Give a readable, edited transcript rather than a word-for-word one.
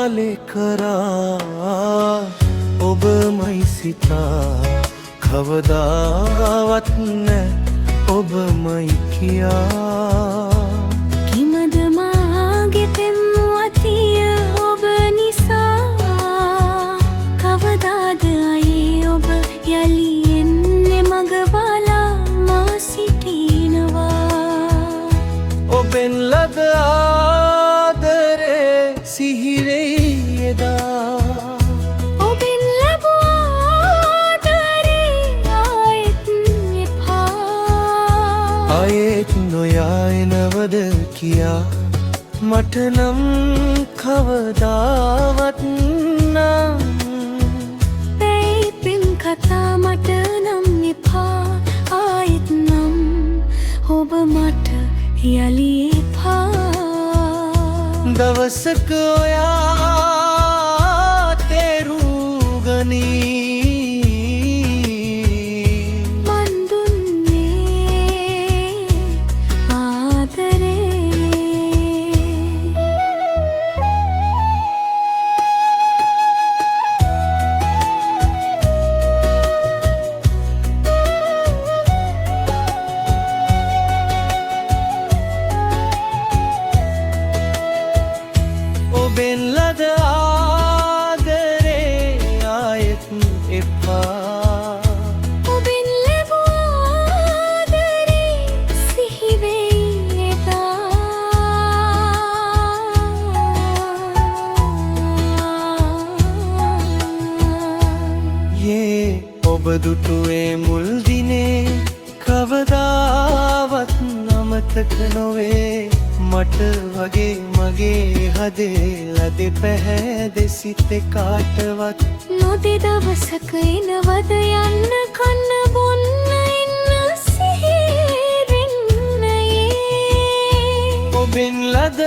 කාලේ කරා ඔබමයි සිතා කවදාවත් නැ ඔබමයි කියා කිමද මාගේ පෙම්වතිය ඔබ නිසා කවදාද අයේ ඔබ යලි එන්නේ මග බලා මා සිටිනවා ඔබෙන් ලද ආදරේ සිහිරෙයි එදා ඔබෙන් ලැබූ ආදරේ ආයෙත් එපා ආයෙත් නොයා එනවද කියා මට නම් කවදාවත් නම් බේපින් කතා මට නම් එපා ආයෙත් නම් ඔබ මට යලි එපා දවසක ඔයා තේරුම් ගනී මන් දුන්නේ ආදරේ ඔබෙන් ලද ආදරේ ආයෙත් එපා ඔබෙන් ලැබූ ආදරේ සිහි වෙයි යේ ඔබ දුටුවේ මුල් දිනේ කවදාවත් අමතක නොවේ මට වගේ මගේ හදේ ලද පැහැදෙ සිතේ කාටවත් නොදේ දවසක එනවද යන්න කන්න බොන්න එන්න සිහිරෙන්නයේ ඔබෙන් ලද